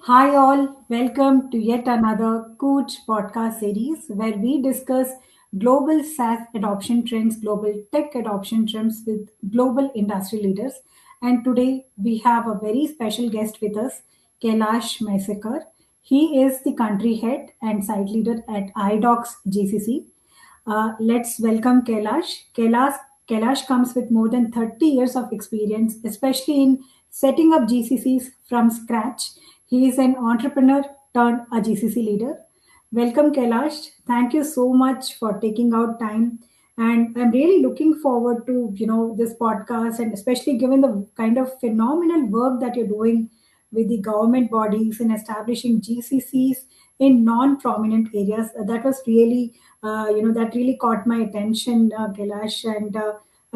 Hi, all. Welcome to yet another Koot Podcast Series where we discuss global SaaS adoption trends, global tech adoption trends with global industry leaders. And today we have a very special guest with us, Kailash Maisekar. He is the country head and site leader at IDOX GCC. Let's welcome Kailash. Kailash comes with more than 30 years of experience, especially in setting up GCCs from scratch. He is an entrepreneur turned a GCC leader. Welcome, Kailash. Thank you so much for taking out time. And I'm really looking forward to this podcast, and especially given the kind of phenomenal work that you're doing with the government bodies in establishing GCCs in non-prominent areas. That was really, that really caught my attention, Kailash. And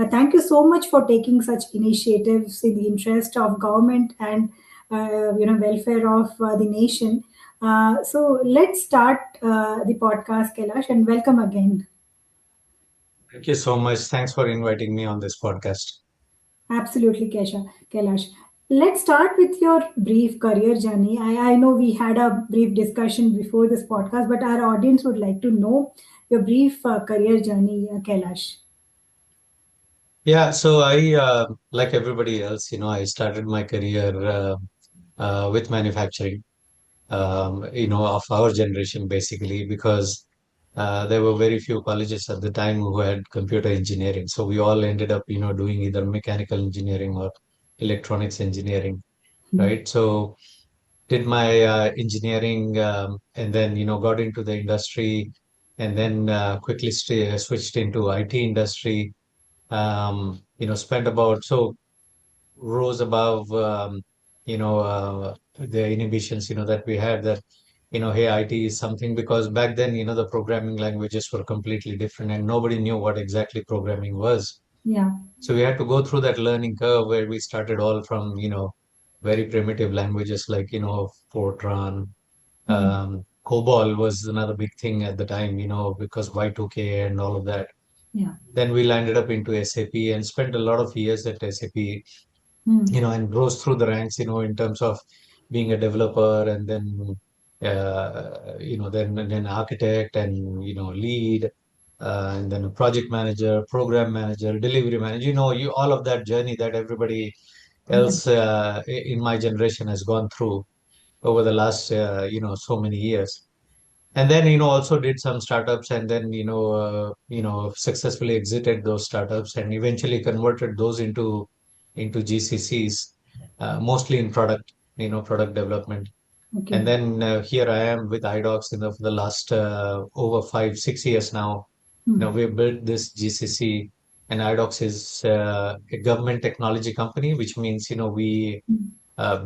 thank you so much for taking such initiatives in the interest of government and welfare of the nation. So let's start the podcast, Kailash, and welcome again. Thank you so much. Thanks for inviting me on this podcast. Absolutely, Kailash. Let's start with your brief career journey. I know we had a brief discussion before this podcast, but our audience would like to know your brief career journey, Kailash. Yeah, so like everybody else, I started my career with manufacturing, of our generation basically, because there were very few colleges at the time who had computer engineering. So we all ended up, doing either mechanical engineering or electronics engineering, right? So did my engineering and then, got into the industry and then quickly switched into IT industry. Spent about so rose above the inhibitions that we had that hey, IT is something, because back then the programming languages were completely different and nobody knew what exactly programming was. Yeah. So we had to go through that learning curve where we started all from very primitive languages like Fortran. Hmm. COBOL was another big thing at the time, because Y2K and all of that. Yeah. Then we landed up into SAP and spent a lot of years at SAP, Hmm. and rose through the ranks, in terms of being a developer and then, then architect and, lead, and then a project manager, program manager, delivery manager, all of that journey that everybody Yeah. else in my generation has gone through over the last, so many years. And then, also did some startups and then, successfully exited those startups and eventually converted those into GCCs, mostly in product development. And Okay. then here I am with IDOX, for the last over 5, 6 years now. Hmm. We've built this GCC, and IDOX is a government technology company, which means, we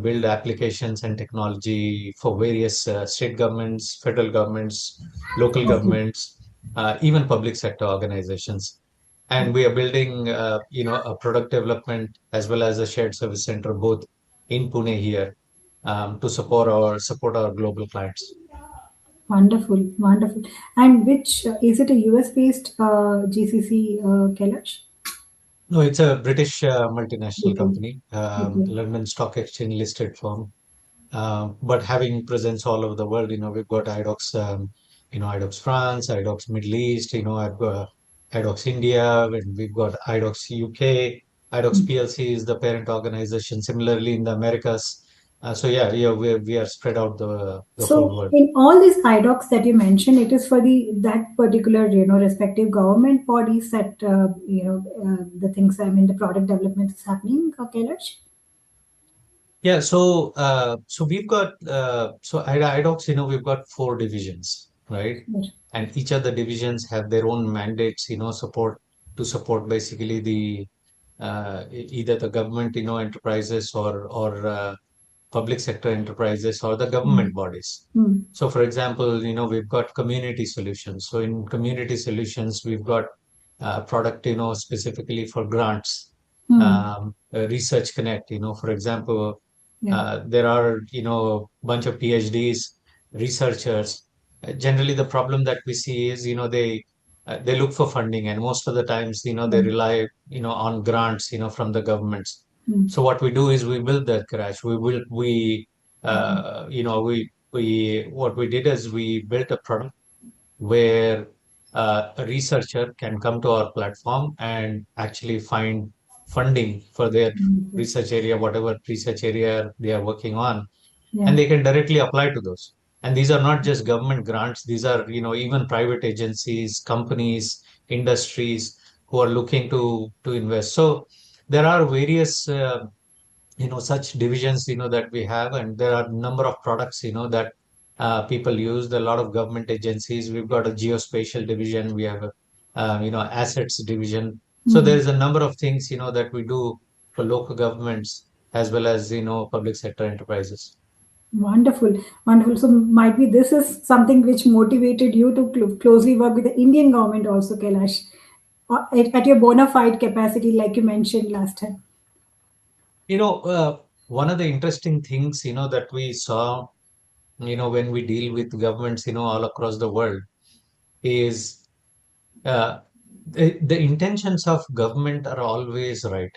build applications and technology for various state governments, federal governments, local Okay. governments, even public sector organizations. And we are building, a product development as well as a shared service center, both in Pune here, to support our global clients. Wonderful. Wonderful. And which is it a US based GCC, Kailash? No, it's a British multinational Okay. company, Okay. London Stock Exchange listed firm. But having presence all over the world, we've got IDOX, IDOX France, IDOX Middle East, I've got IDOX India, and we've got IDOX UK. IDOX PLC is the parent organization. Similarly, in the Americas. So yeah, we are spread out the whole So, world. in all these IDOCs that you mentioned, it is for the that particular respective government bodies that the things. I mean, the product development is happening. Kailash. Yeah, so we've got at IDOX, we've got four divisions, right? And each of the divisions have their own mandates, support basically the either the government, enterprises or public sector enterprises or the Mm. government bodies. Mm. So, for example, we've got community solutions. So in community solutions, we've got product, specifically for grants, Mm. Research Connect, for example, Yeah. there are, bunch of PhDs, researchers. Generally, the problem that we see is, they look for funding, and most of the times, they Yeah. rely, on grants, from the governments. Mm. So what we do is we build that garage. We We what we did is we built a product where a researcher can come to our platform and actually find funding for their Wonderful. research area, whatever research area they are working on, Yeah. and they can directly apply to those. And these are not just government grants; these are, even private agencies, companies, industries who are looking to invest. So there are various such divisions that we have, and there are a number of products that people use. There are a lot of government agencies. We've got a geospatial division. We have a assets division. So Hmm. there's a number of things that we do for local governments as well as public sector enterprises. Wonderful, wonderful. So might be this is something which motivated you to closely work with the Indian government also, Kailash, at your bona fide capacity, like you mentioned last time. One of the interesting things that we saw when we deal with governments all across the world is uh, the intentions of government are always right,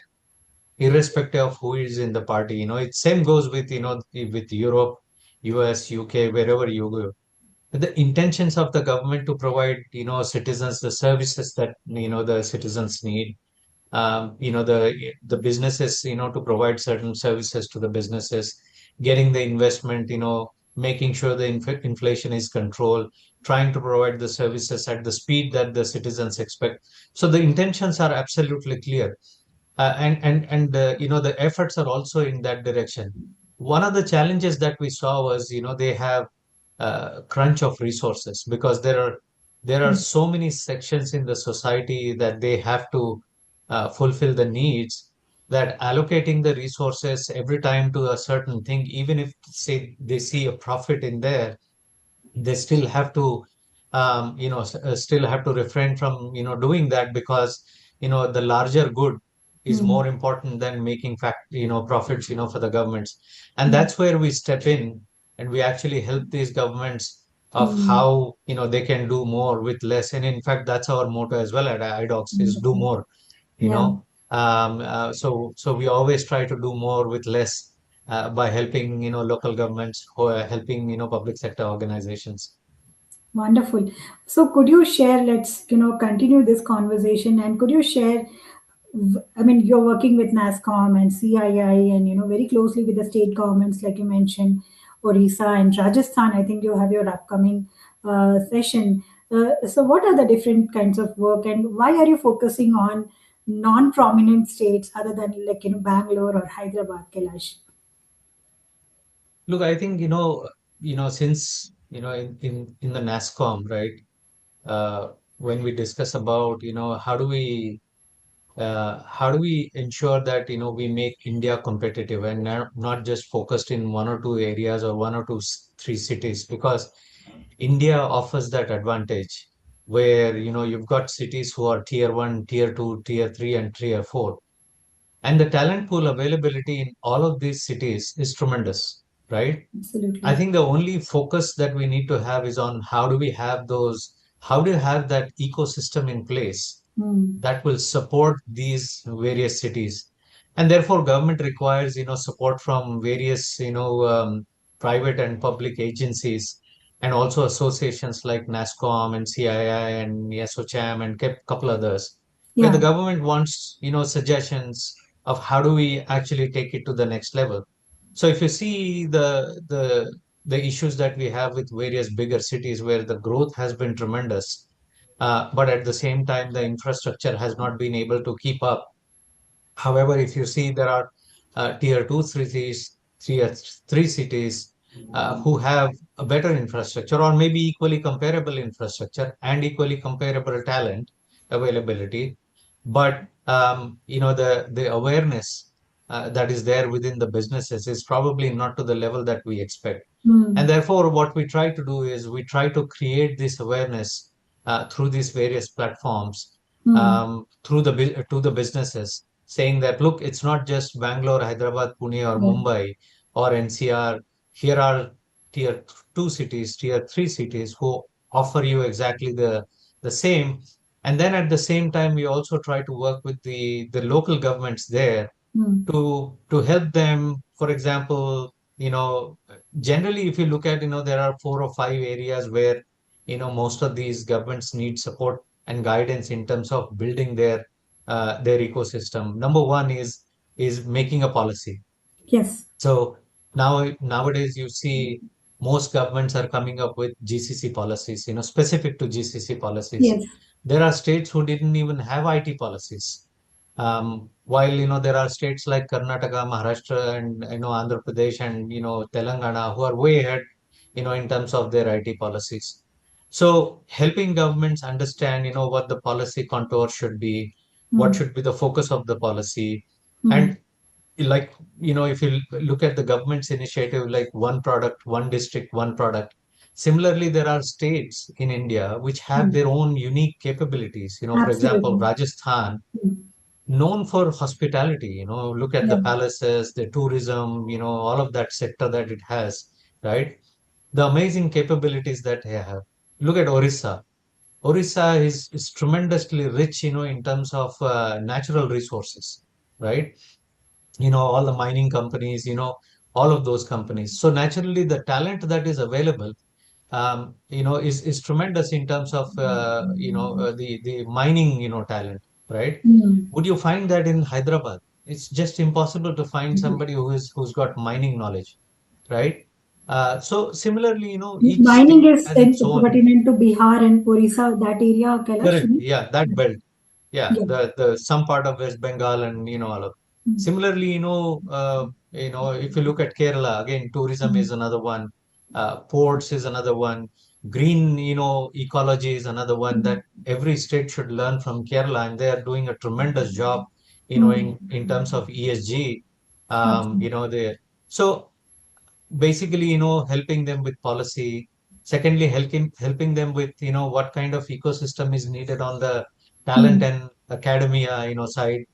irrespective of who is in the party. It same goes with with Europe, US, UK, wherever you go. The intentions of the government to provide citizens the services that the citizens need. The businesses to provide certain services to the businesses, getting the investment, making sure the inflation is controlled, trying to provide the services at the speed that the citizens expect. So the intentions are absolutely clear, and the efforts are also in that direction. One of the challenges that we saw was they have crunch of resources, because there are Hmm. so many sections in the society that they have to fulfill the needs, that allocating the resources every time to a certain thing, even if say they see a profit in there, they still have to still have to refrain from doing that, because the larger good is Hmm. more important than making profits for the governments. And Hmm. that's where we step in, and we actually help these governments of Hmm. how they can do more with less. And in fact, that's our motto as well at IDOX, is do Wonderful. more. you Yeah. know so we always try to do more with less, by helping local governments, who are helping public sector organizations. Wonderful. So, could you share? Let's continue this conversation, and could you share? I mean, you're working with NASCOM and CII, and very closely with the state governments, like you mentioned, Orissa and Rajasthan. I think you have your upcoming session. So, what are the different kinds of work, and why are you focusing on non-prominent states other than like Bangalore or Hyderabad, Kailash? Look, I think since in the NASCOM, right? Uh, when we discuss about how do we ensure that we make India competitive, and not just focused in one or two areas, or one or two three cities, because India offers that advantage where you've got cities who are tier 1, tier 2, tier 3, and tier 4, and the talent pool availability in all of these cities is tremendous, right? I Absolutely. think the only focus that we need to have is on how do you have that ecosystem in place Hmm. that will support these various cities. And therefore government requires support from various private and public agencies, and also associations like NASCOM and CII and SOCHAM and couple others, where the Yeah. government wants suggestions of how do we actually take it to the next level. So if you see the issues that we have with various bigger cities, where the growth has been tremendous, but at the same time, the infrastructure has not been able to keep up. However, if you see, there are tier two cities, tier three cities who have a better infrastructure, or maybe equally comparable infrastructure and equally comparable talent availability. But the awareness that is there within the businesses is probably not to the level that we expect. And Hmm. therefore, what we try to do is we try to create this awareness through these various platforms, Hmm. through to the businesses, saying that look, it's not just Bangalore, Hyderabad, Pune, or Yeah. Mumbai or NCR. Here are tier two cities, tier three cities who offer you exactly the same. And then at the same time, we also try to work with the local governments there Hmm. to help them. For example, you know, generally, if you look at, there are 4 or 5 areas where, most of these governments need support and guidance in terms of building their ecosystem. Number one is making a policy. Yes. So nowadays you see most governments are coming up with GCC policies, specific to GCC policies. Yes. There are states who didn't even have IT policies. While there are states like Karnataka, Maharashtra, and Andhra Pradesh and Telangana who are way ahead, in terms of their IT policies. So helping governments understand, what the policy contour should be, what Hmm. should be the focus of the policy, Hmm. and like if you look at the government's initiative like one product, one district, one product. Similarly, there are states in India which have Hmm. their own unique capabilities. For example, Absolutely. Rajasthan, Hmm. known for hospitality. Look at Yeah. the palaces, the tourism, all of that sector that it has, right? The amazing capabilities that they have. Look at Orissa is tremendously rich, in terms of natural resources, right? All the mining companies, all of those companies. So naturally, the talent that is available, is tremendous in terms of, the mining, talent, right? Hmm. Would you find that in Hyderabad? It's just impossible to find somebody who's got mining knowledge, right? So similarly, each Mining state is has its own. pertinent to Bihar and Orissa, that area, Kailash. Correct. Yeah, that belt. Yeah, Yeah. the some part of West Bengal and all of. Hmm. Similarly, if you look at Kerala, again, tourism Hmm. is another one, ports is another one, green, ecology is another one Hmm. that every state should learn from Kerala, and they are doing a tremendous job, Hmm. in terms of ESG. Absolutely. They so basically, helping them with policy. Secondly, helping them with, what kind of ecosystem is needed on the talent Hmm. and academia, side.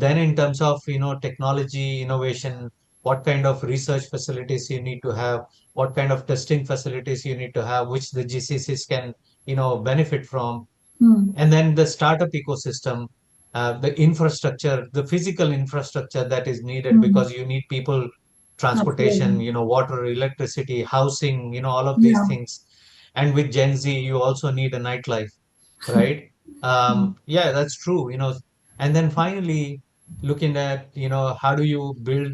Then in terms of, technology, innovation, what kind of research facilities you need to have, what kind of testing facilities you need to have, which the GCCs can, benefit from. Hmm. And then the startup ecosystem, the infrastructure, the physical infrastructure that is needed, Hmm. because you need people, transportation, Absolutely. water, electricity, housing, all of these Yeah. things. And with Gen Z, you also need a nightlife, right? Hmm. Yeah, that's true. And then finally, looking at, how do you build,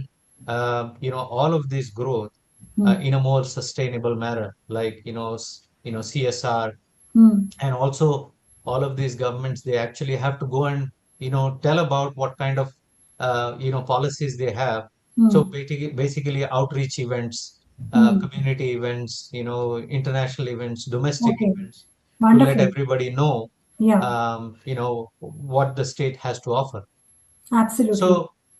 all of this growth, Hmm. in a more sustainable manner, like, CSR. Hmm. And also, all of these governments, they actually have to go and tell about what kind of policies they have. So Hmm. basically outreach events, Hmm. community events, international events, domestic Okay. events, to let Wonderful. everybody know Yeah. what the state has to offer. Absolutely. So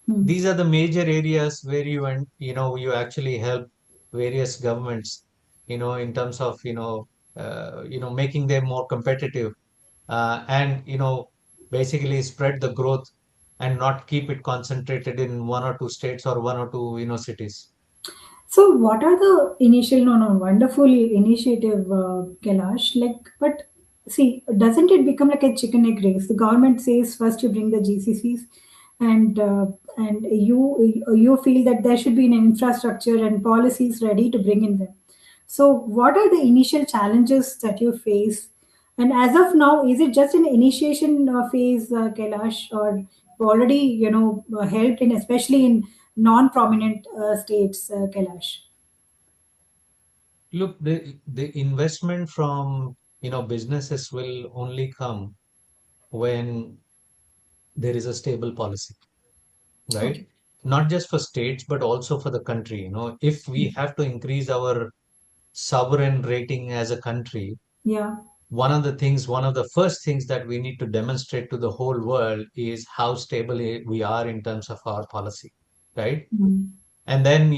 Hmm. these are the major areas where you actually help various governments, in terms of, making them more competitive, and, basically spread the growth and not keep it concentrated in 1 or 2 states or 1 or 2, cities. So, what are the initial, no, no, wonderful initiative, Kailash? Like, but see, doesn't it become like a chicken egg race? The government says first you bring the GCCs, and you feel that there should be an infrastructure and policies ready to bring in them. So, what are the initial challenges that you face? And as of now, is it just an initiation phase, Kailash, or you've already, helped in, especially in non-prominent states, Kailash? Look, the investment from, businesses will only come when there is a stable policy, right? Okay. Not just for states, but also for the country. If we have to increase our sovereign rating as a country, Yeah. one of the first things that we need to demonstrate to the whole world is how stable we are in terms of our policy, right? Mm. And then,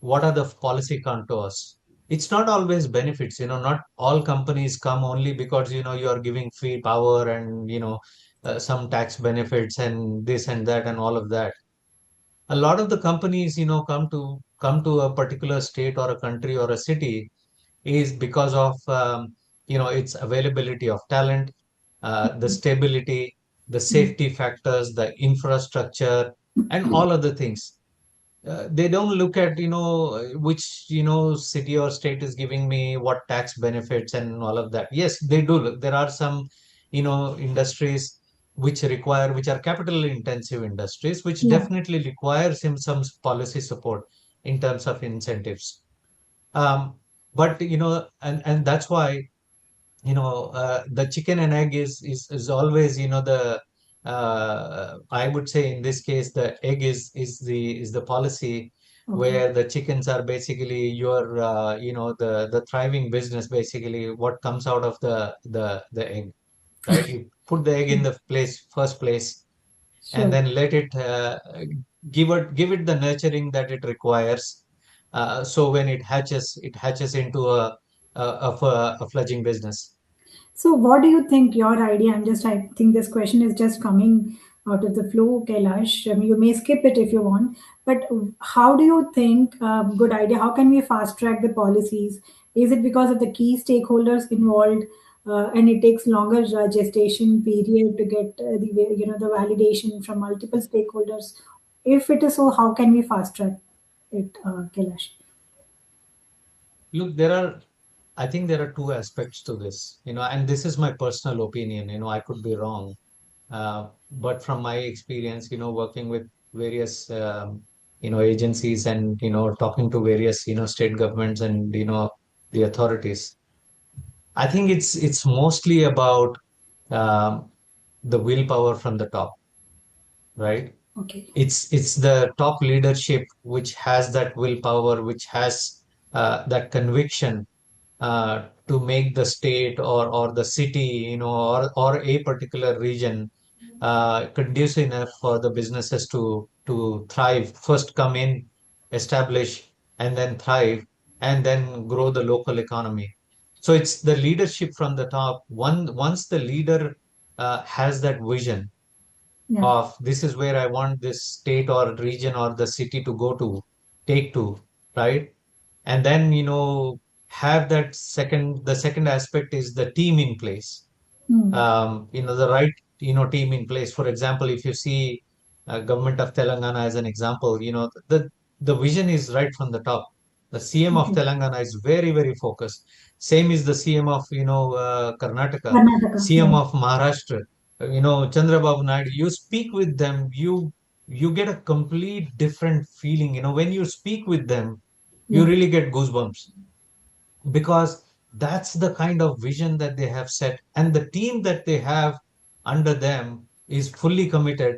what are the policy contours? It's not always benefits, not all companies come only because, you are giving free power and, some tax benefits and this and that and all of that. A lot of the companies, come to a particular state or a country or a city is because of, its availability of talent, the stability, the safety factors, the infrastructure, and all other things. they don't look at, which, city or state is giving me what tax benefits and all of that. Yes, they do look. There are some, industries which are capital intensive industries, which Yeah. definitely require some policy support in terms of incentives. Um, but, and that's why, the chicken and egg is always, I would say in this case the egg is the policy, Okay. where the chickens are basically your, the thriving business, basically what comes out of the egg, right? You put the egg in the first place, and Sure. then let it, give it the nurturing that it requires. So when it hatches into a fledgling business. So, what do you think your idea? I think this question is just coming out of the flow, Kailash. You may skip it if you want, but how do you think, good idea, how can we fast track the policies? Is it because of the key stakeholders involved, and it takes longer gestation period to get the validation from multiple stakeholders? If it is so, how can we fast track it, Kailash? Look, I think there are two aspects to this, and this is my personal opinion. I could be wrong. But from my experience, working with various, agencies, and, talking to various, state governments, and, the authorities, I think it's mostly about, um, the willpower from the top, right? Okay. It's the top leadership which has that willpower, which has, that conviction, to make the state, or the city, or a particular region, conducive enough for the businesses to thrive. First come in, establish, and then thrive, and then grow the local economy. So it's the leadership from the top. Once the leader, has that vision Yeah. of this is where I want this state or region or the city to go to, take to, right? And then, have the second aspect is the team in place. Hmm. The right, team in place. For example, if you see, government of Telangana as an example, the vision is right from the top. The CM of Okay. Telangana is very, very focused. Same is the CM of, Karnataka, Karnataka. CM Yeah. of Maharashtra, Chandrababu Naidu. You speak with them, you get a complete different feeling. When you speak with them, you Yeah. really get goosebumps, because that's the kind of vision that they have set, and the team that they have under them is fully committed,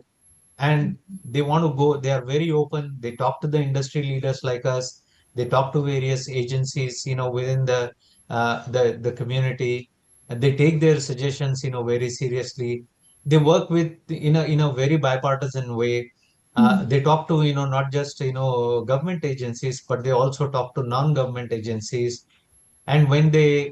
and they want to go. They are very open. They talk to the industry leaders like us. They talk to various agencies, within the community, and they take their suggestions, very seriously. They work with in a very bipartisan way. Hmm. They talk to, not just, government agencies, but they also talk to non-government agencies. And when they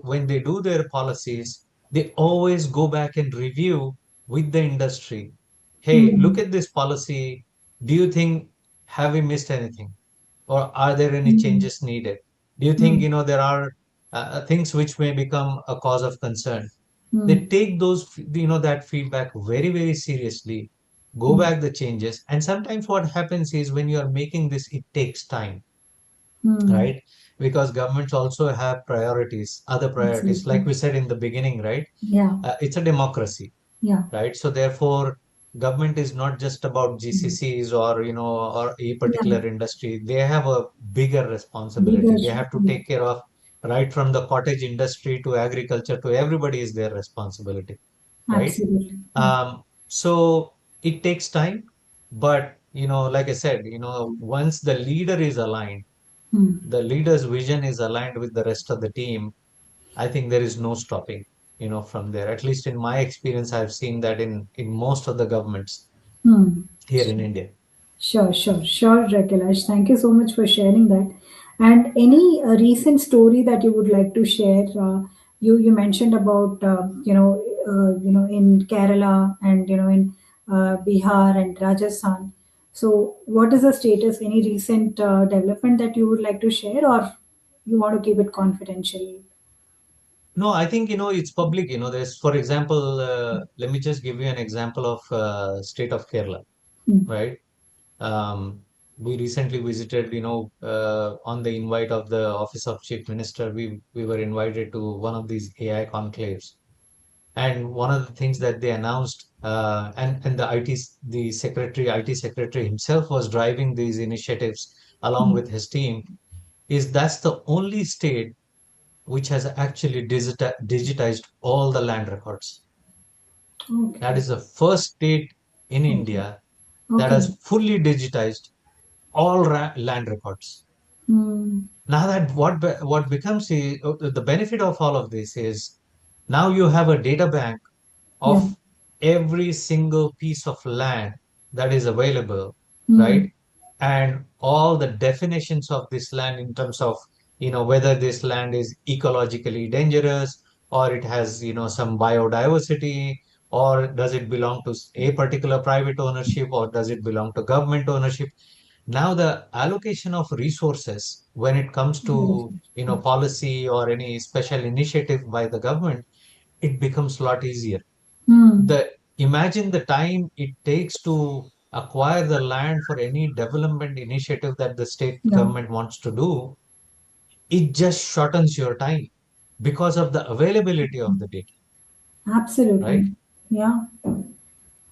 do their policies, they always go back and review with the industry. Hey, look Hmm. at this policy. Do you think, have we missed anything? Or are there any Hmm. changes needed? Do you think, Hmm. there are, things which may become a cause of concern? They Hmm. take that feedback very, very seriously, go Hmm. back the changes. And sometimes what happens is, when you are making this, it takes time, Hmm. right? Because governments also have priorities, other priorities, like Absolutely. we said in the beginning, right? Yeah. It's a democracy, Yeah. right? So therefore, government is not just about Hmm. GCCs, or, or a Yeah. particular industry. They have a bigger responsibility. Bigger. They have to Yeah. take care of, right from the cottage industry to agriculture to everybody is their responsibility, right? Absolutely. Yeah. So it takes time, but, like I said, once the leader is aligned, Hmm. the leader's vision is aligned with the rest of the team, I think there is no stopping, from there. At least in my experience, I've seen that in most of the governments Hmm. here in India. Sure, Kailash. Thank you so much for sharing that. And any recent story that you would like to share? You mentioned about in Kerala and in Bihar and Rajasthan. So, what is the status? Any recent development that you would like to share, or you want to keep it confidential? No, I think, it's public. There's, for example, let me just give you an example of, state of Kerala, Hmm. right? Um, we recently visited, on the invite of the Office of Chief Minister, we were invited to one of these AI conclaves. And one of the things that they announced, and the IT secretary himself was driving these initiatives along Mm. with his team, is that's the only state which has actually digitized all the land records. That Okay. is the first state in Okay. India that Okay. has fully digitized all land records. Mm. Now that what becomes the benefit of all of this is now you have a data bank Yeah. of every single piece of land that is available, Mm. right? And all the definitions of this land in terms of, whether this land is ecologically dangerous or it has, some biodiversity, or does it belong to a particular private ownership or does it belong to government ownership? Now the allocation of resources when it comes Very to, good. policy or any special initiative by the government, it becomes a lot easier. Mm. The imagine the time it takes to acquire the land for any development initiative that the state Yeah. government wants to do. It just shortens your time because of the availability of the data, right? Absolutely. Yeah.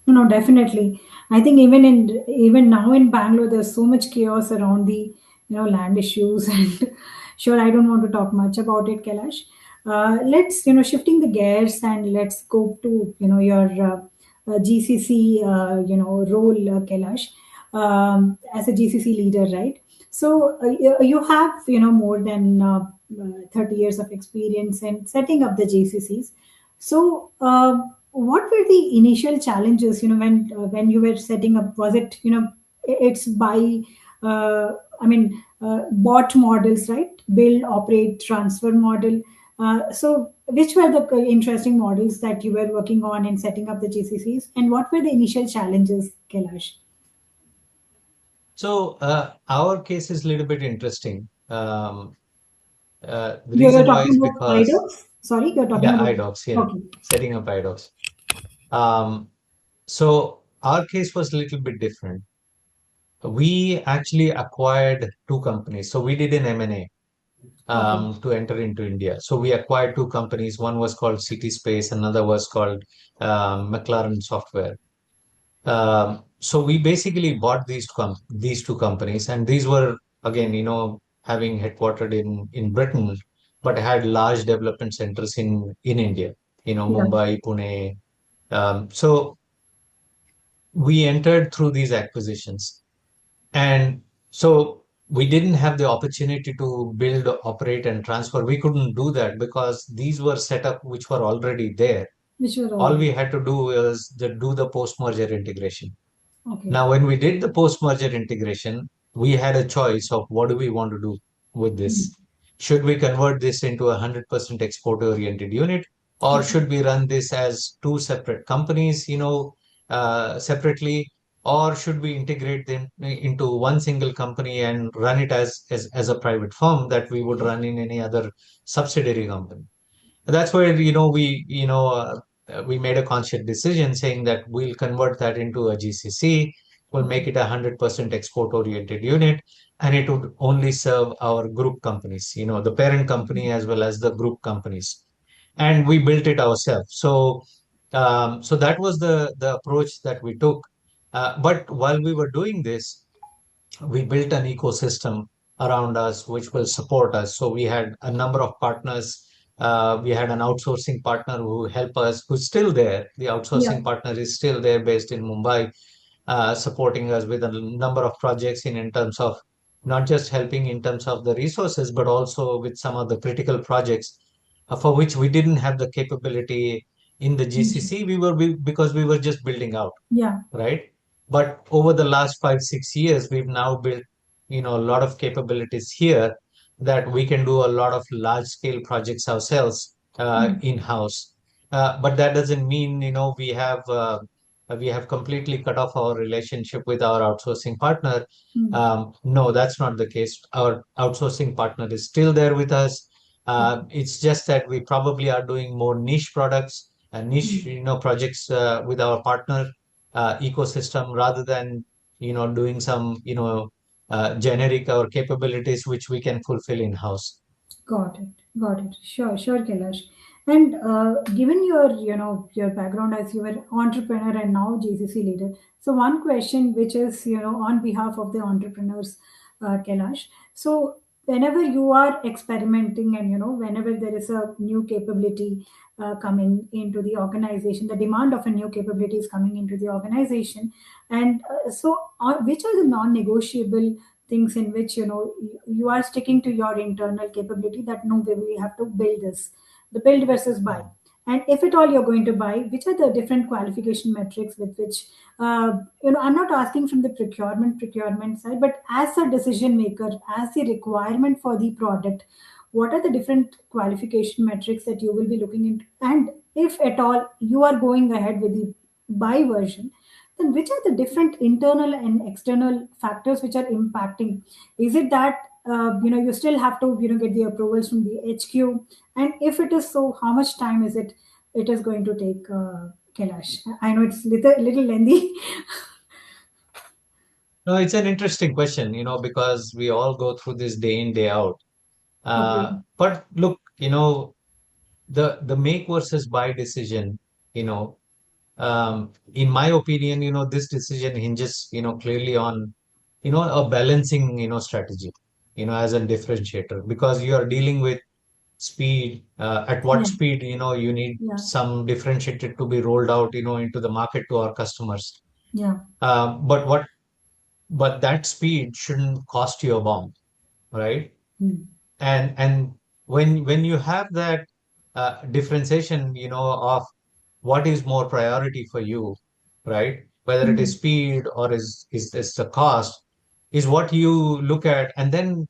No, definitely. I think even now in Bangalore, there's so much chaos around the land issues, and sure, I don't want to talk much about it, Kailash. Let's shifting the gears and let's go to your GCC role, Kailash, as a GCC leader, right? So you have more than 30 years of experience in setting up the GCCs. So, what were the initial challenges? When you were setting up, was it it's by bought models, right? Build, operate, transfer model. So, which were the interesting models that you were working on in setting up the GCCs, and what were the initial challenges, Kailash? So our case is a little bit interesting. The You're reason why talking is about because, IDOX. Sorry, you're talking yeah, about. IDOX, Okay. setting up IDOX. Um, so our case was a little bit different. We actually acquired two companies. So we did an M&A, Okay. to enter into India. So we acquired two companies. One was called CT Space, another was called McLaren Software. So we basically bought these two companies, and these were again, having headquartered in Britain, but had large development centers in India. Yeah. Mumbai, Pune. So we entered through these acquisitions. And so we didn't have the opportunity to build, operate, and transfer. We couldn't do that because these were set up which were already there. Which were All already. we had to do was do the post-merger integration. Okay. Now, when we did the post-merger integration, we had a choice of what do we want to do with Mm. this. Should we convert this into a 100% export-oriented unit, or Okay. should we run this as two separate companies, separately, or should we integrate them into one single company and run it as a private firm that we would run in any other subsidiary company? That's where we made a conscious decision saying that we'll convert that into a GCC. We'll Okay. make it a 100% export oriented unit, and it would only serve our group companies, the parent company as well as the group companies. And we built it ourselves. So that was the approach that we took. But while we were doing this, we built an ecosystem around us which will support us. So we had a number of partners. We had an outsourcing partner who helped us, who's still there. The Yeah. outsourcing partner is still there, based in Mumbai, supporting us with a number of projects in terms of not just helping in terms of the resources, but also with some of the critical projects for which we didn't have the capability in the GCC. Because we were just building out, Yeah. right? But over the last 5, 6 years, we've now built, a lot of capabilities here that we can do a lot of large scale projects ourselves Mm. in house. But that doesn't mean, we have completely cut off our relationship with our outsourcing partner. Mm. No, that's not the case. Our outsourcing partner is still there with us. Okay. It's just that we probably are doing more niche products and niche, Mm. projects with our partner ecosystem rather than doing some generic or capabilities which we can fulfill in house. Got it. Got it. Sure, sure, Kailash. And given your, your background as you were entrepreneur and now GCC leader, so one question which is, on behalf of the entrepreneurs, Kailash. So whenever you are experimenting and, whenever there is a new capability coming into the organization, the demand of a new capability is coming into the organization. And which are the non-negotiable things in which you are sticking to your internal capability that no way we have to build this, the build versus buy. Mm. And if at all you're going to buy, which are the different qualification metrics with which I'm not asking from the procurement side, but as a decision maker, as the requirement for the product, what are the different qualification metrics that you will be looking into? And if at all you are going ahead with the buy version, then which are the different internal and external factors which are impacting? Is it that you still have to get the approvals from the HQ? And if it is so, how much time is it is going to take, Kailash? I know it's little lengthy. No, it's an interesting question, because we all go through this day in, day out. Okay. But look, the make versus buy decision, you know, in my opinion, this decision hinges, clearly on, a balancing, strategy, as a differentiator, because you are dealing with speed, at what Yeah. speed, you need Yeah. some differentiator to be rolled out, into the market to our customers. Yeah. But that speed shouldn't cost you a bomb, right? Hmm. And when you have that differentiation, of what is more priority for you, right? Whether it is Hmm. speed or is this the cost, is what you look at, and then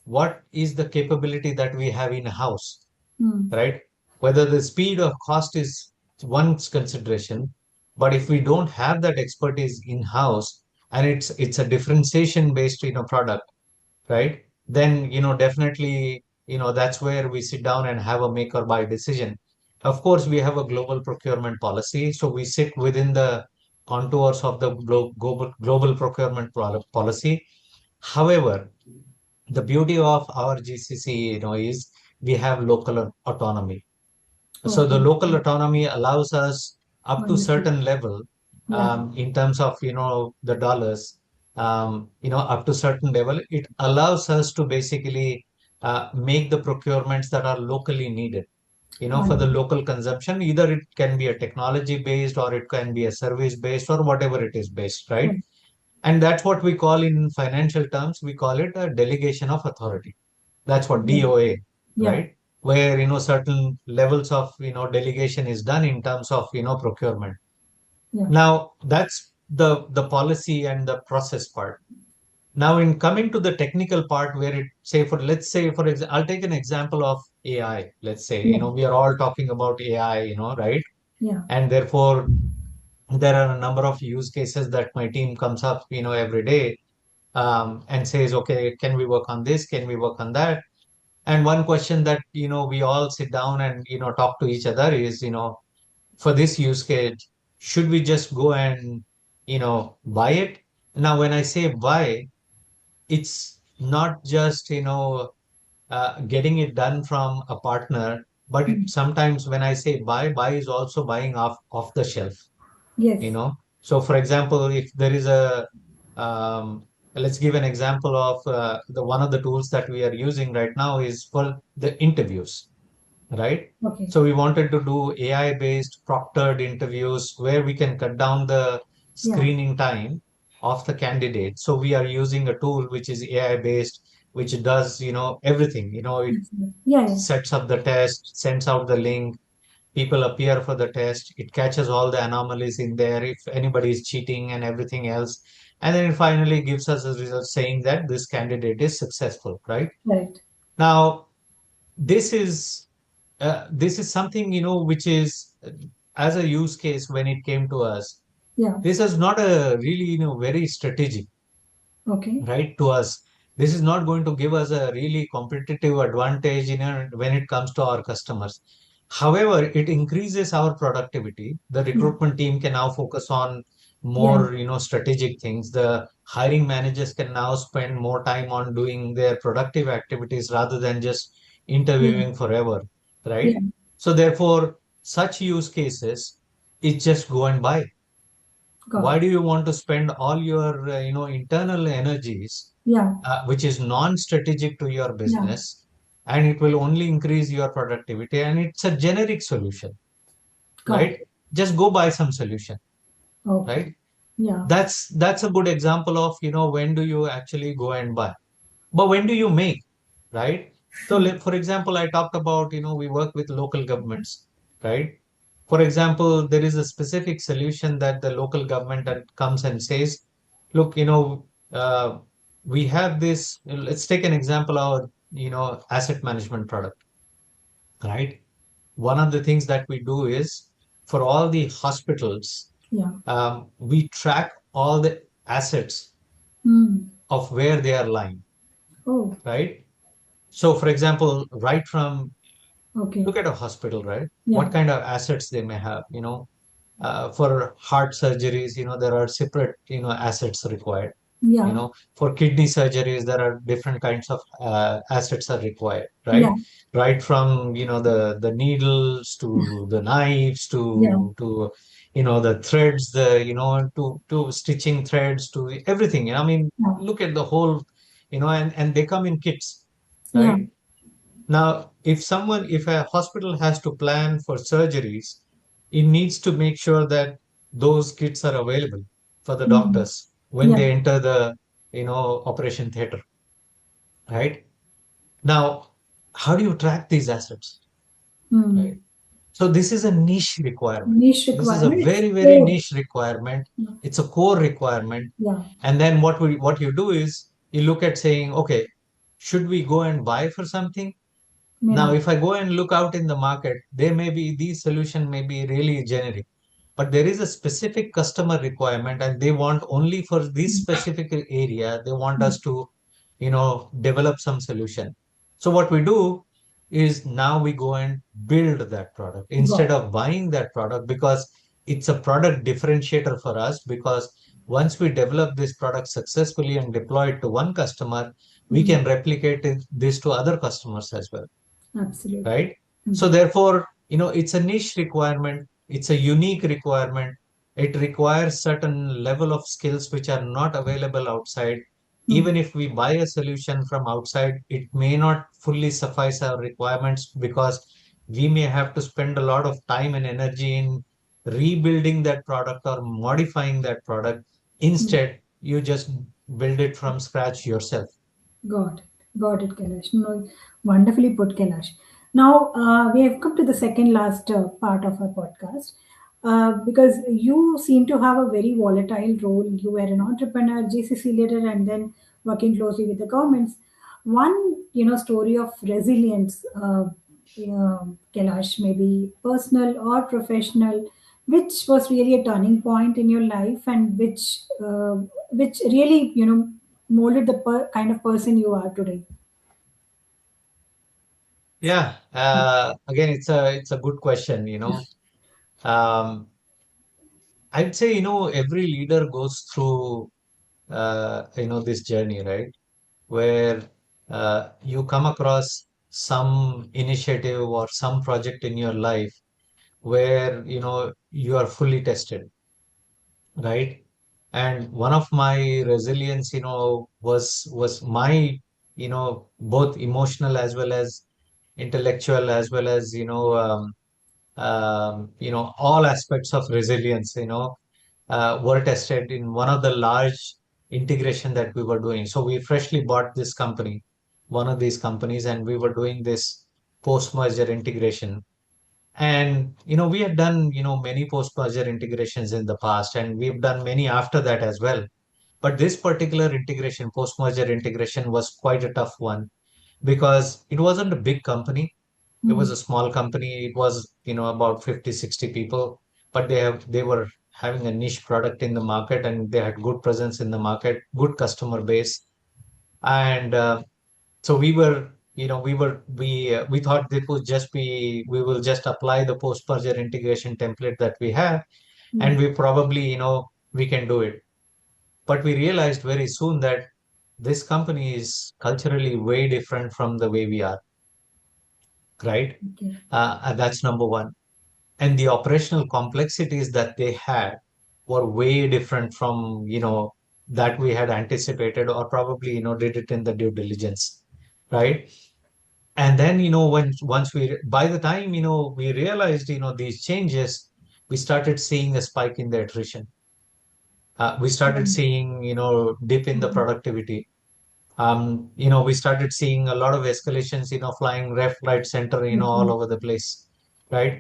what is the capability that we have in house, Hmm. right? Whether the speed or cost is one consideration, but if we don't have that expertise in house, and it's a differentiation based product, right? Then definitely that's where we sit down and have a make or buy decision. Of course, we have a global procurement policy, so we sit within the contours of the global procurement policy. However, the beauty of our GCC is we have local autonomy. So the Okay. local autonomy allows us up to Wonderful. certain level, Yeah. in terms of the dollars, up to certain level, it allows us to basically make the procurements that are locally needed, for the Wonderful. local consumption. Either it can be a technology based, or it can be a service based, or whatever it is based, right? Yeah. And that's what we call, in financial terms, we call it a delegation of authority. That's what Yeah. DOA, Yeah. right? Where certain levels of delegation is done in terms of procurement. Yeah. Now that's the policy and the process part. Now, in coming to the technical part, where it say for let's say for example, I'll take an example of AI. Let's say Yeah. we are all talking about AI, right? Yeah. And therefore there are a number of use cases that my team comes up every day, and says, okay, can we work on this? Can we work on that? And one question that we all sit down and talk to each other is, for this use case, should we just go and buy it? Now, when I say buy, it's not just getting it done from a partner, but Hmm. sometimes when I say buy is also buying off the shelf. Yes. you know so for example, if there is a let's give an example of the one of the tools that we are using right now is for the interviews, right? Okay. So we wanted to do AI based proctored interviews where we can cut down the Yeah. screening time of the candidate. So we are using a tool which is AI based, which does everything. It Excellent. Yeah. Yeah. sets up the test, sends out the link, people appear for the test, it catches all the anomalies in there, if anybody is cheating and everything else, and then it finally gives us a result saying that this candidate is successful, right? Correct. Now, this is something which is, as a use case when it came to us, Yeah. this is not a really very strategic, Okay. right, to us. This is not going to give us a really competitive advantage when it comes to our customers. However, it increases our productivity. The Yeah. recruitment team can now focus on Yeah. more, strategic things. The hiring managers can now spend more time on doing their productive activities rather than just Yeah. interviewing forever, Yeah. right? So therefore, such use cases, it just go and buy. Got Why it. do you want to spend all your, internal energies, Yeah. which is non-strategic to your Yeah. business, and it will only increase your productivity, and it's a generic solution, Got right? it. Just go buy some solution, Okay. right? Yeah. That's a good example of, when do you actually go and buy, but when do you make, right? So Yeah. for example, I talked about, we work with local governments, right? For example, there is a specific solution that the local government that comes and says, look, we have this, let's take an example of, asset management product, right? One of the things that we do is, for all the hospitals, Yeah. we track all the assets Hmm. of where they are lying, Oh, right? So, for example, right from, okay. look at a hospital, right? Yeah. What kind of assets they may have, for heart surgeries, there are separate, assets required. Yeah. For kidney surgeries, there are different kinds of assets are required, Yeah. right? Right from, the needles to the knives Yeah. to the threads, to stitching threads, to everything. I mean, Yeah. look at the whole, and they come in kits, Yeah. right? Now, if a hospital has to plan for surgeries, it needs to make sure that those kits are available for the Hmm. doctors when Yeah. they enter the, operation theater, right? Now, how do you track these assets, right? Hmm. So this is a niche requirement. Niche This is a requirement. It's very, very core. niche requirement. Yeah. It's a core requirement. Yeah. And then what you do is you look at saying, okay, should we go and buy for something? May Now, not. if I go and look out in the market, these solution may be really generic, but there is a specific customer requirement, and they want only for this specific area, they want Hmm. us to, develop some solution. So what we do is now we go and build that product Got instead of buying that product, because it's a product differentiator for us. Because once we develop this product successfully and deploy it to one customer, we Hmm. can replicate this to other customers as well, Absolutely. right? Hmm. So therefore, it's a niche requirement, it's a unique requirement. It requires certain level of skills which are not available outside. Hmm. Even if we buy a solution from outside, it may not fully suffice our requirements, because we may have to spend a lot of time and energy in rebuilding that product or modifying that product. Hmm. Instead, you just build it from scratch yourself. Got it. Got it, Kailash. No, wonderfully put, Kailash. Now, we have come to the second last part of our podcast, because you seem to have a very volatile role. You were an entrepreneur, GCC leader, and then working closely with the governments. One, story of resilience, Kailash, maybe personal or professional, which was really a turning point in your life, and which really, molded the kind of person you are today. Yeah, again, it's a good question. Um, I'd say, every leader goes through, this journey, right? Where you come across some initiative or some project in your life where, you are fully tested, right? And one of my resilience, was my, both emotional as well as intellectual, as well as, all aspects of resilience, were tested in one of the large integration that we were doing. So we freshly bought this company, one of these companies, and we were doing this post-merger integration. And, we had done, many post-merger integrations in the past, and we've done many after that as well. But this particular integration, post-merger integration, was quite a tough one, because it wasn't a big company. It Hmm. was a small company. It was, about 50, 60 people, but they were having a niche product in the market, and they had good presence in the market, good customer base. And so we thought it would just be, we will just apply the post merger integration template that we have, Yeah. and we probably, we can do it. But we realized very soon that this company is culturally way different from the way we are, right? Okay. And that's number one. And the operational complexities that they had were way different from, that we had anticipated or probably, did it in the due diligence, right? And then, when once we, by the time, we realized, these changes, we started seeing a spike in the attrition. We started Mm. seeing, dip in the Mm. productivity. We started seeing a lot of escalations, flying left, right, center, all Okay. over the place, right?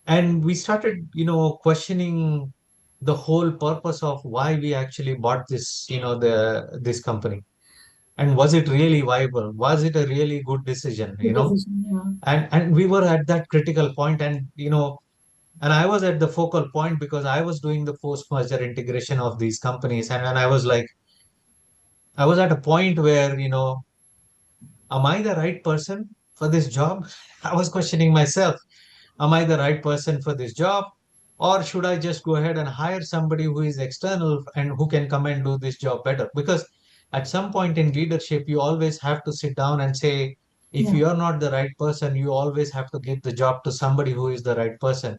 And we started, questioning the whole purpose of why we actually bought this, this company. And was it really viable? Was it a really good decision, Good decision. Yeah. And we were at that critical point, and and I was at the focal point because I was doing the post-merger integration of these companies, and I was like, I was at a point where, am I the right person for this job? I was questioning myself. Am I the right person for this job? Or should I just go ahead and hire somebody who is external and who can come and do this job better? Because at some point in leadership, you always have to sit down and say, if Yeah. you're not the right person, you always have to give the job to somebody who is the right person.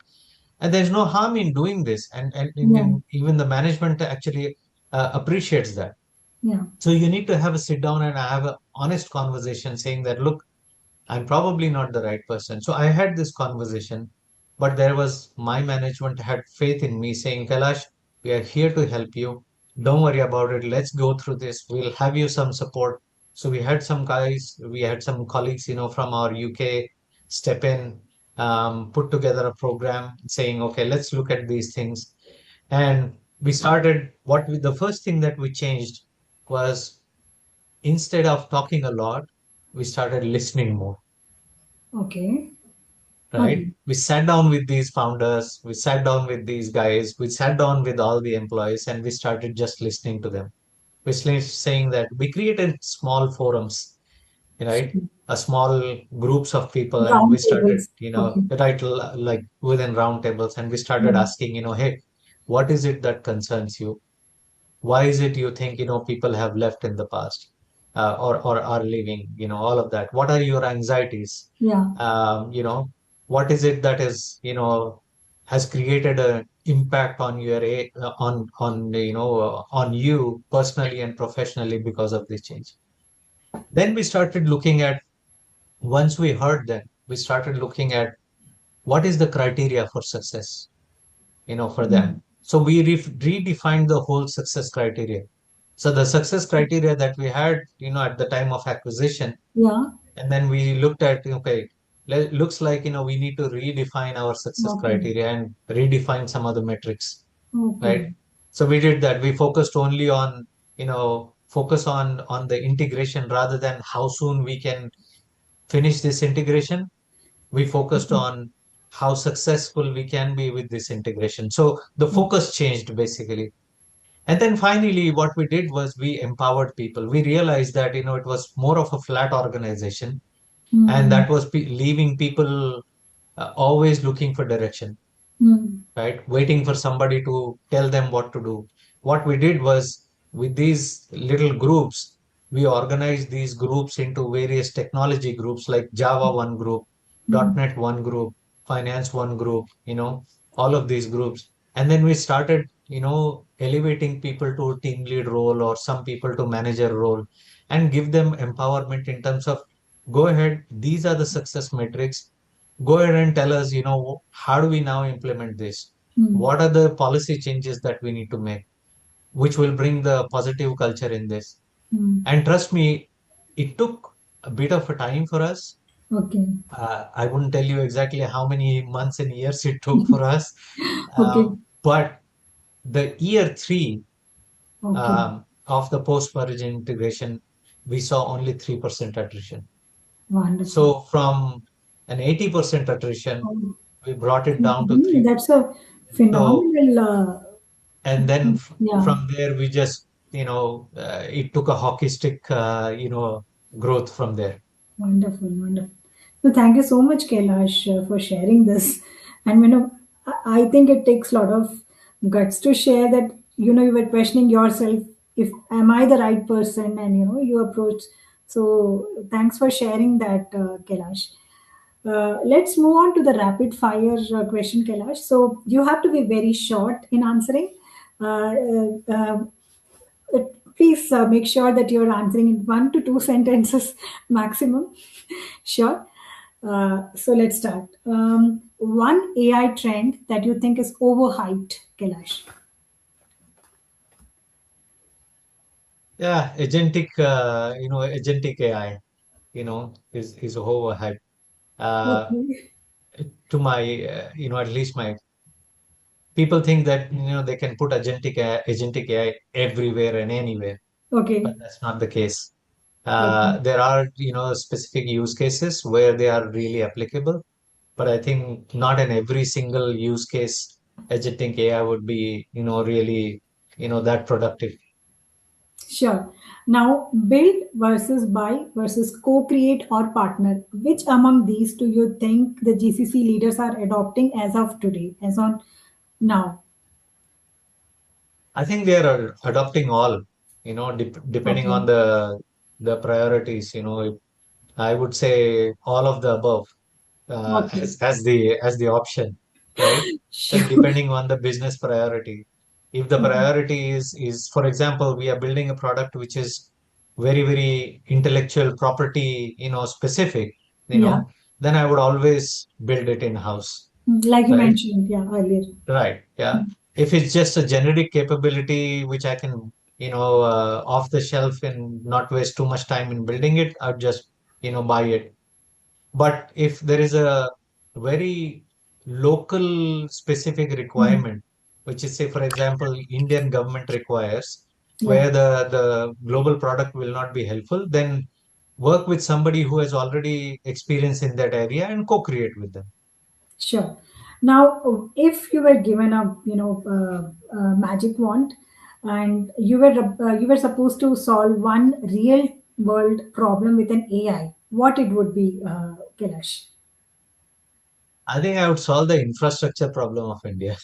And there's no harm in doing this. Yeah. And even the management actually appreciates that. Yeah. So you need to have a sit down and have an honest conversation saying that, look, I'm probably not the right person. So I had this conversation, but there was my management had faith in me saying, Kailash, we are here to help you. Don't worry about it. Let's go through this. We'll have you some support. So we had some guys, we had some colleagues, from our UK step in, put together a program saying, okay, let's look at these things. And we started the first thing that we changed was instead of talking a lot, we started listening more, Okay. right? Okay. We sat down with these founders, we sat down with these guys, we sat down with all the employees, and we started just listening to them. We're saying that we created small forums, right? A small groups of people, and we Round started, tables. Okay. right, like within round tables, and we started Yeah. asking, hey, what is it that concerns you? Why is it you think, people have left in the past, or are leaving, all of that? What are your anxieties? Yeah. What is it that is, has created an impact on on, on you personally and professionally because of this change? Then we started looking at, once we heard them, we started looking at what is the criteria for success, for them. Mm. So we redefined the whole success criteria. So the success criteria that we had, at the time of acquisition, Yeah. and then we looked at, okay, looks like, we need to redefine our success Okay. criteria and redefine some other metrics, right? Okay. So we did that. We focused only on, focus on the integration rather than how soon we can finish this integration. We focused Okay. on how successful we can be with this integration. So the focus changed basically. And then finally, what we did was we empowered people. We realized that, it was more of a flat organization, and Mm. that was leaving people always looking for direction, Mm. right? Waiting for somebody to tell them what to do. What we did was, with these little groups, we organized these groups into various technology groups like Java one group, Mm. .NET one group, Finance one group, all of these groups. And then we started, elevating people to a team lead role or some people to manager role, and give them empowerment in terms of, go ahead, these are the success metrics. Go ahead and tell us, how do we now implement this? Mm. What are the policy changes that we need to make, which will bring the positive culture in this? Mm. And trust me, it took a bit of a time for us. Okay. I wouldn't tell you exactly how many months and years it took for us, Okay. but the year three Okay. of the post-merger integration, we saw only 3% attrition. Wonderful. So from an 80% attrition, Um, we brought it down to That's 3%. a So, phenomenal. and then Yeah. from there, we just, it took a hockey stick, growth from there. Wonderful, wonderful. So thank you so much, Kailash, for sharing this. And I think it takes a lot of guts to share that you were questioning yourself, if am I the right person, and you approach. So thanks for sharing that, Kailash. Let's move on to the rapid fire question, Kailash. So you have to be very short in answering. uh, Please make sure that you're answering in 1 to 2 sentences maximum. Sure. So let's start. One AI trend that you think is overhyped, Kailash. Yeah, agentic AI, is overhyped. Uh, Okay. to my, at least my people think that they can put agentic AI everywhere and anywhere, but Okay. that's not the case. Okay. There are specific use cases where they are really applicable, but I think not in every single use case agentic AI would be really that productive. Sure. Now, build versus buy versus co-create or partner. Which among these do you think the GCC leaders are adopting as of today, as on now? I think they are adopting all, depending on Okay. the priorities. I would say all of the above, Okay. as the option, right? Sure. Depending on the business priority. If the Okay. priority is, for example, we are building a product which is very, very intellectual property, specific, Yeah. then I would always build it in-house, Like you right? mentioned, yeah, earlier. Right. Yeah. If it's just a generic capability which I can, off the shelf and not waste too much time in building it, I'd just, buy it. But if there is a very local specific Mm. requirement, which is, say, for example, Indian government requires, Yeah. where the global product will not be helpful, then work with somebody who has already experience in that area and co-create with them. Sure. Now, if you were given a magic wand, and you were supposed to solve one real world problem with an AI, what it would be, Kailash? I think I would solve the infrastructure problem of India.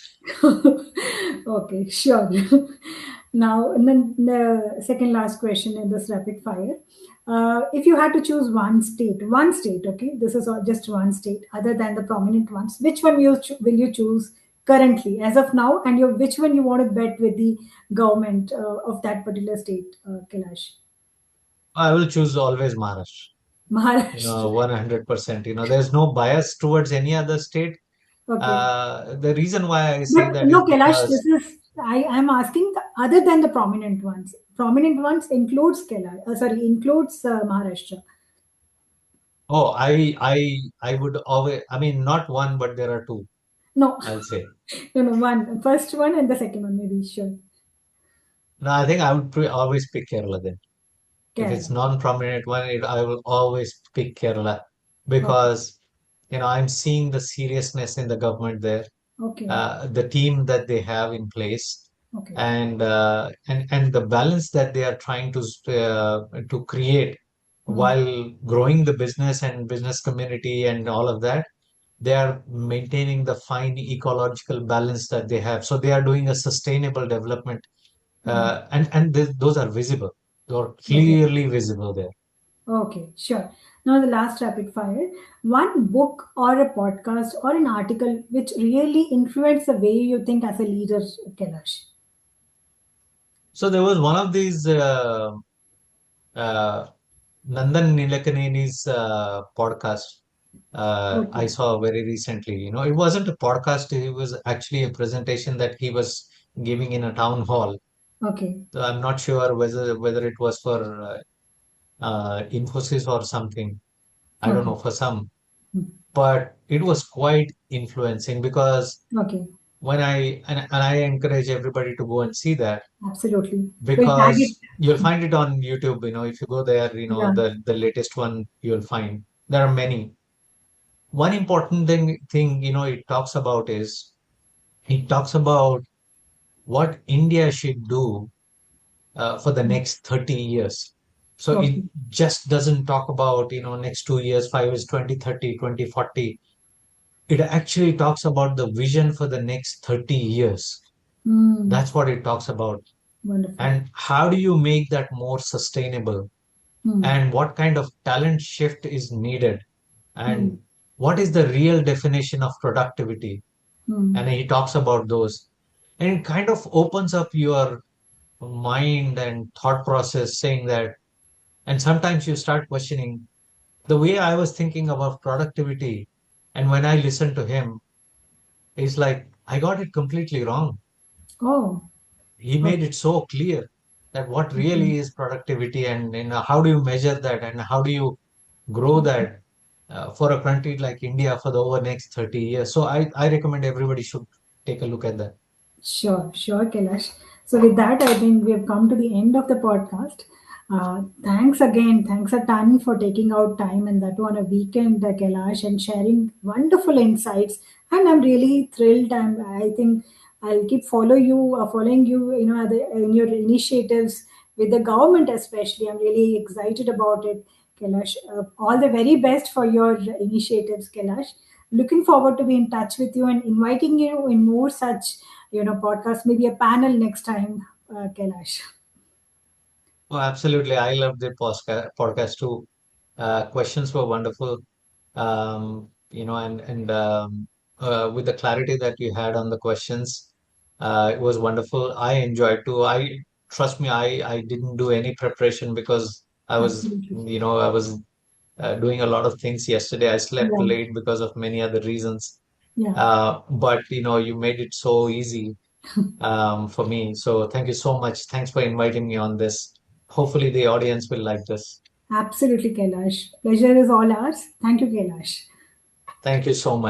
Okay, sure. Now, and then the second last question in this rapid fire. If you had to choose one state, okay, this is just one state other than the prominent ones, which one will you choose currently, as of now, and which one you want to bet with the government of that particular state, Kailash? I will choose always Maharashtra. Maharashtra. 100%. There's no bias towards any other state. Okay. The reason why I say But that is no, Kailash, because, this is I'm asking other than the prominent ones. Prominent ones includes Kailash. Sorry, includes Maharashtra. oh, I would always, I mean, not one, but there are two, No, I'll say. no, one. First one and the second one, maybe sure. No, I think I would always pick Kerala then. If it's Kerala. non-prominent one, I will always pick Kerala Okay. because, I'm seeing the seriousness in the government there, Okay. the team that they have in place, Okay. and the balance that they are trying to create Hmm. while growing the business and business community and all of that. They are maintaining the fine ecological balance that they have. So they are doing a sustainable development, Hmm. and those are visible. They're Okay. clearly visible there. Okay. Sure. Now the last rapid fire. One book or a podcast or an article which really influenced the way you think as a leader, Kailash. So there was one of these uh, Nandan Nilakaneni's podcast I Okay. saw very recently. It wasn't a podcast, it was actually a presentation that he was giving in a town hall. Okay. So I'm not sure whether it was for Infosys or something. I don't know, Okay. for some, Hmm. but it was quite influencing because Okay. and I encourage everybody to go and see that Absolutely. We'll tag it. because you'll find it on YouTube. If you go there, Yeah. the latest one you'll find. There are many. One important thing it talks about is it talks about what India should do for the next 30 years. So it Okay. just doesn't talk about, next 2 years, 5 years, 2030, 2040. It actually talks about the vision for the next 30 years. Hmm. That's what it talks about. Wonderful. And how do you make that more sustainable? Hmm. And what kind of talent shift is needed? Hmm. And what is the real definition of productivity? Hmm. And he talks about those. And it kind of opens up your mind and thought process, saying that, and sometimes you start questioning the way I was thinking about productivity. And when I listen to him, it's like I got it completely wrong. Oh. He made Okay. it so clear that what Mhm. really is productivity, and how do you measure that, and how do you grow that for a country like India for the over next 30 years. So I recommend everybody should take a look at that. Sure, sure, Kailash. So, with that, I think we have come to the end of the podcast. Thanks again. Thanks a ton for taking out time and that on a weekend, Kailash, and sharing wonderful insights. And I'm really thrilled. I think I'll keep following you, in your initiatives with the government, especially. I'm really excited about it, Kailash. All the very best for your initiatives, Kailash. Looking forward to be in touch with you and inviting you in more such podcast, maybe a panel next time, Kailash. Oh, absolutely. I love the podcast too. Questions were wonderful. With the clarity that you had on the questions, it was wonderful. I enjoyed too. Trust me, I didn't do any preparation because Absolutely. I was doing a lot of things yesterday. I slept Right. late because of many other reasons. Yeah. But you made it so easy for me. So thank you so much. Thanks for inviting me on this. Hopefully the audience will like this. Absolutely, Kailash. Pleasure is all ours. Thank you, Kailash. Thank you so much.